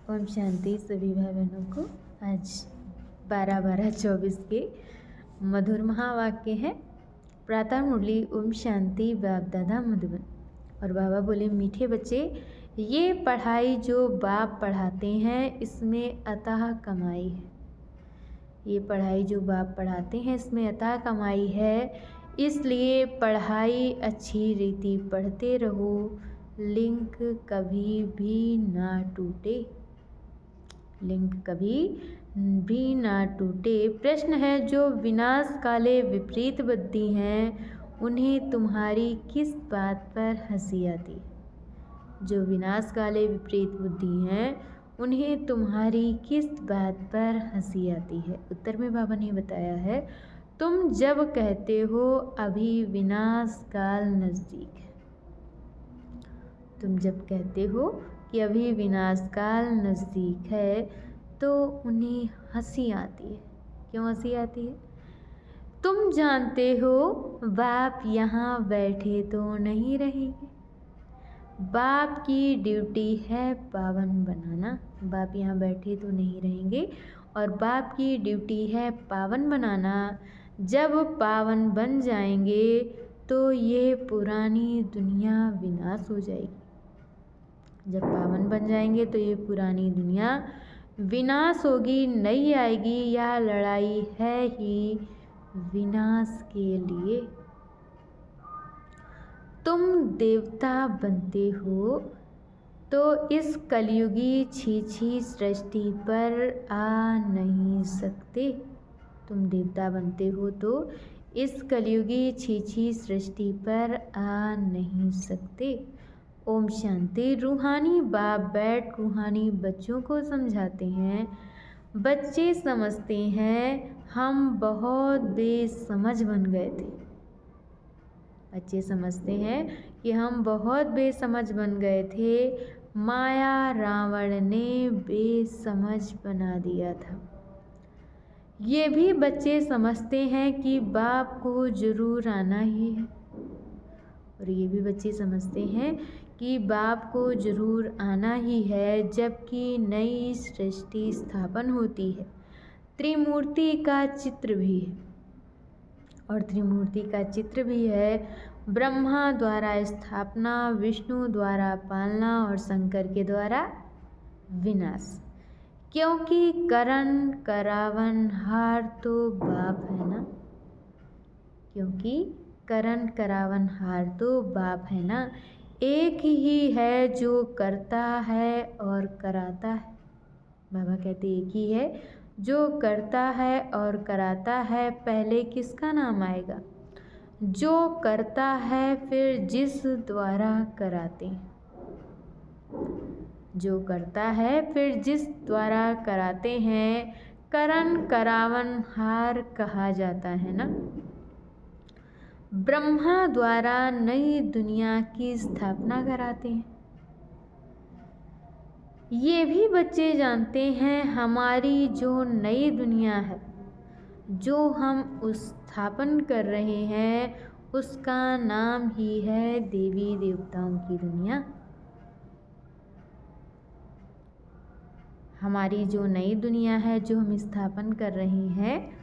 ओम शांति। सभी भाई बहनों को आज 12/12/24 के मधुर महावाक्य है। प्रातः मुरली ओम शांति बाप दादा मधुबन। और बाबा बोले, मीठे बच्चे, ये पढ़ाई जो बाप पढ़ाते हैं इसमें अतः कमाई है। ये पढ़ाई जो बाप पढ़ाते हैं इसमें अतः कमाई है, इसलिए पढ़ाई अच्छी रीति पढ़ते रहो, लिंक कभी भी ना टूटे। लिंक कभी भी ना टूटे। प्रश्न है, जो विनाश काले विपरीत बुद्धि हैं उन्हें तुम्हारी किस बात पर हंसी आती है? जो विनाश काले विपरीत बुद्धि हैं उन्हें तुम्हारी किस बात पर हंसी आती है? उत्तर में बाबा ने बताया है, तुम जब कहते हो अभी विनाश काल नज़दीक है। तुम जब कहते हो कि अभी विनाश काल नज़दीक है तो उन्हें हंसी आती है। क्यों हंसी आती है? तुम जानते हो बाप यहाँ बैठे तो नहीं रहेंगे। बाप की ड्यूटी है पावन बनाना। बाप यहाँ बैठे तो नहीं रहेंगे और बाप की ड्यूटी है पावन बनाना। जब पावन बन जाएंगे तो ये पुरानी दुनिया विनाश हो जाएगी। जब पावन बन जाएंगे तो ये पुरानी दुनिया विनाश होगी, नई आएगी। यह लड़ाई है ही विनाश के लिए। तुम देवता बनते हो तो इस कलयुगी छी सृष्टि पर आ नहीं सकते। तुम देवता बनते हो तो इस कलयुगी छी सृष्टि पर आ नहीं सकते। ओम शांति। रूहानी बाप बैठ रूहानी बच्चों को समझाते हैं। बच्चे समझते हैं हम बहुत बेसमझ बन गए थे। बच्चे समझते हैं कि हम बहुत बेसमझ बन गए थे। माया रावण ने बेसमझ बना दिया था। ये भी बच्चे समझते हैं कि बाप को जरूर आना ही है। और ये भी बच्चे समझते हैं कि बाप को जरूर आना ही है, जबकि नई सृष्टि स्थापन होती है। त्रिमूर्ति का चित्र भी है और त्रिमूर्ति का चित्र भी है। ब्रह्मा द्वारा स्थापना, विष्णु द्वारा पालना और शंकर के द्वारा विनाश। क्योंकि करण करावन हार तो बाप है ना। क्योंकि करण करावन हार तो बाप है ना। एक ही है जो करता है और कराता है। बाबा कहते एक ही है जो करता है और कराता है। पहले किसका नाम आएगा? जो करता है, फिर जिस द्वारा कराते हैं। जो करता है फिर जिस द्वारा कराते हैं, करण करावन हार कहा जाता है ना। ब्रह्मा द्वारा नई दुनिया की स्थापना कराते हैं। ये भी बच्चे जानते हैं हमारी जो नई दुनिया है, जो हम स्थापन कर रहे हैं, उसका नाम ही है देवी देवताओं की दुनिया। हमारी जो नई दुनिया है जो हम स्थापन कर रहे हैं,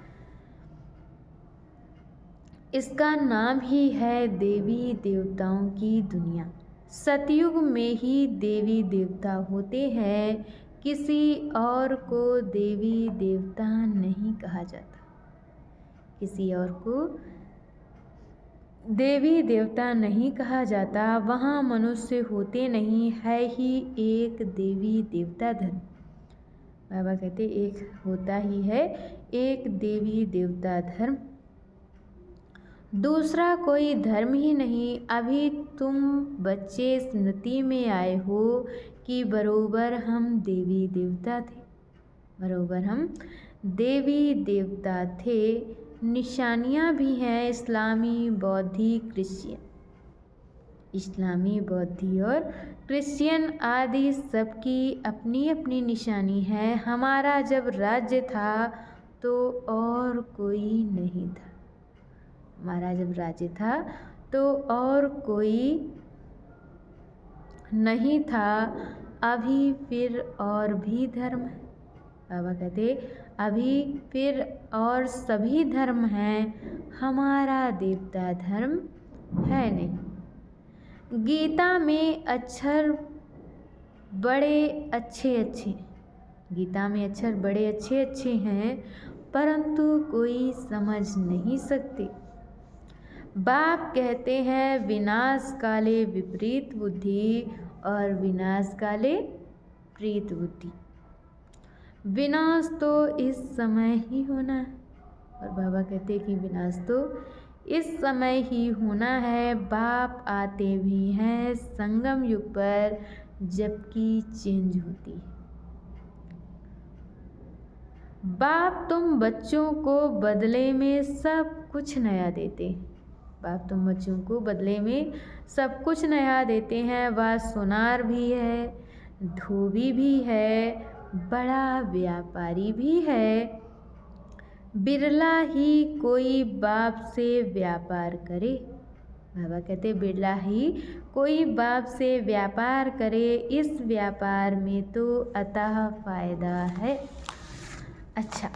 इसका नाम ही है देवी देवताओं की दुनिया। सतयुग में ही देवी देवता होते हैं। किसी और को देवी देवता नहीं कहा जाता। किसी और को देवी देवता नहीं कहा जाता। वहाँ मनुष्य होते नहीं, है ही एक देवी देवता धर्म। बाबा कहते एक होता ही है एक देवी देवता धर्म, दूसरा कोई धर्म ही नहीं। अभी तुम बच्चे स्मृति में आए हो कि बरोबर हम देवी देवता थे। बरोबर हम देवी देवता थे। निशानियाँ भी हैं इस्लामी, बौद्धि, क्रिश्चियन। इस्लामी, बौद्धि और क्रिश्चियन आदि सबकी अपनी अपनी निशानी है। हमारा जब राज्य था तो और कोई नहीं था। हमारा जब राज्य था तो और कोई नहीं था। अभी फिर और भी धर्म है। बाबा कहते अभी फिर और सभी धर्म हैं, हमारा देवता धर्म है नहीं। गीता में अक्षर बड़े अच्छे अच्छे गीता में अक्षर बड़े अच्छे अच्छे हैं, परंतु कोई समझ नहीं सकते। बाप कहते हैं विनाश काले विपरीत बुद्धि और विनाश काले प्रीत बुद्धि। विनाश तो इस समय ही होना है, और बाबा कहते हैं कि विनाश तो इस समय ही होना है। बाप आते भी हैं संगम युग पर, जबकि चेंज होती है। बाप तुम बच्चों को बदले में सब कुछ नया देते। बाप तुम बच्चों को बदले में सब कुछ नया देते हैं। वह सुनार भी है, धोबी भी है, बड़ा व्यापारी भी है। बिरला ही कोई बाप से व्यापार करे। बाबा कहते बिरला ही कोई बाप से व्यापार करे, इस व्यापार में तो अतः फायदा है। अच्छा,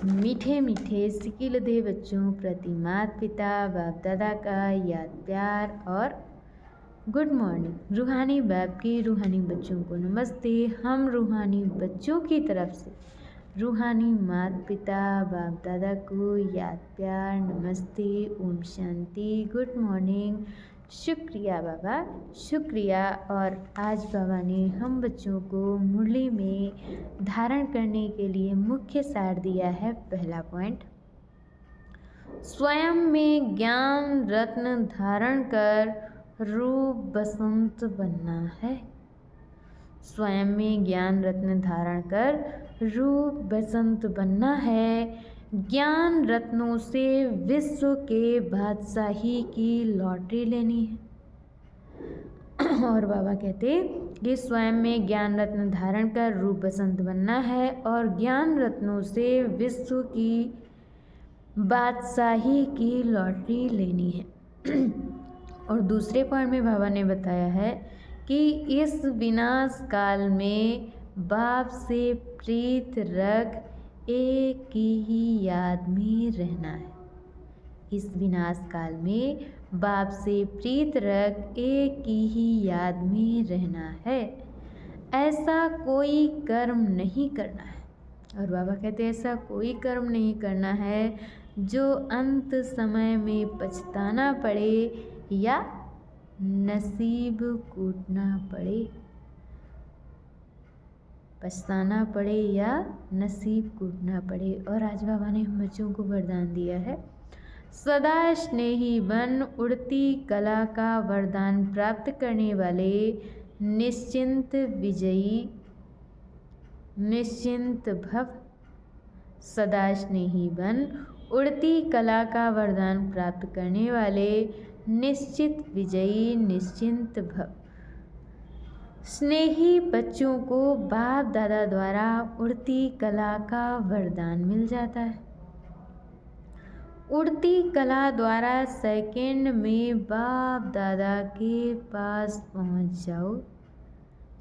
मीठे मीठे सिकिलधे बच्चों प्रति माता पिता बाप दादा का याद प्यार और गुड मॉर्निंग। रूहानी बाप के रूहानी बच्चों को नमस्ते। हम रूहानी बच्चों की तरफ से रूहानी माता पिता बाप दादा को याद प्यार नमस्ते, ओम शांति, गुड मॉर्निंग। शुक्रिया बाबा, शुक्रिया। और आज बाबा ने हम बच्चों को मुरली में धारण करने के लिए मुख्य सार दिया है। पहला पॉइंट, स्वयं में ज्ञान रत्न धारण कर रूप बसंत बनना है। स्वयं में ज्ञान रत्न धारण कर रूप बसंत बनना है। ज्ञान रत्नों से विश्व के बादशाही की लॉटरी लेनी है। और बाबा कहते कि स्वयं में ज्ञान रत्न धारण कर रूप बसंत बनना है और ज्ञान रत्नों से विश्व की बादशाही की लॉटरी लेनी है। और दूसरे पॉइंट में बाबा ने बताया है कि इस विनाश काल में बाप से प्रीत रख एक ही याद में रहना है। इस विनाश काल में बाप से प्रीत रख एक ही याद में रहना है। ऐसा कोई कर्म नहीं करना है। और बाबा कहते हैं ऐसा कोई कर्म नहीं करना है जो अंत समय में पछताना पड़े या नसीब कूटना पड़े। पछताना पड़े या नसीब कूटना पड़े। और आज बाबा ने हम बच्चों को वरदान दिया है, सदा स्नेही बन, उड़ती कला का वरदान प्राप्त करने वाले निश्चिंत विजयी निश्चिंत भव। सदा स्नेही बन, उड़ती कला का वरदान प्राप्त करने वाले निश्चित विजयी निश्चिंत भव। स्नेही बच्चों को बाप दादा द्वारा उड़ती कला का वरदान मिल जाता है। उड़ती कला द्वारा सेकंड में बाप दादा के पास पहुंच जाओ।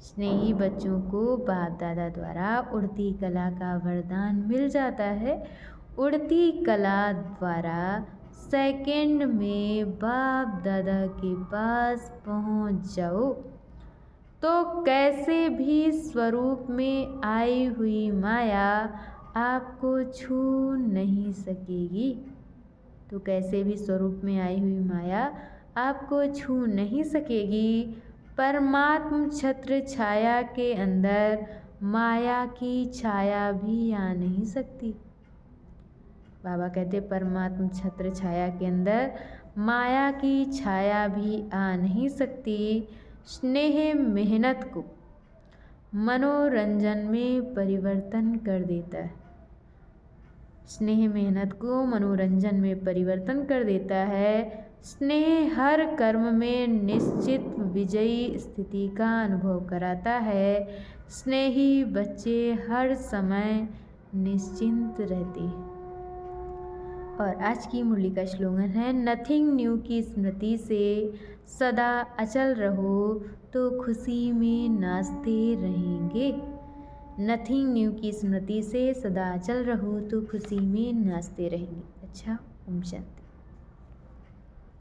स्नेही बच्चों को बाप दादा द्वारा उड़ती कला का वरदान मिल जाता है। उड़ती कला द्वारा सेकंड में बाप दादा के पास पहुंच जाओ तो कैसे भी स्वरूप में आई हुई माया आपको छू नहीं सकेगी। तो कैसे भी स्वरूप में आई हुई माया आपको छू नहीं सकेगी। परमात्म छत्र छाया के अंदर माया की छाया भी आ नहीं सकती। बाबा कहते परमात्म छत्र छाया के अंदर माया की छाया भी आ नहीं सकती। स्नेह मेहनत को मनोरंजन में परिवर्तन कर देता है। स्नेह मेहनत को मनोरंजन में परिवर्तन कर देता है। स्नेह हर कर्म में निश्चित विजयी स्थिति का अनुभव कराता है। स्नेही बच्चे हर समय निश्चिंत रहते हैं। और आज की मुरली का स्लोगन है, नथिंग न्यू की स्मृति से सदा अचल रहो तो खुशी में नाचते रहेंगे। नथिंग न्यू की स्मृति से सदा चल रहो तो खुशी में नाचते रहेंगे। अच्छा, ओम शांति।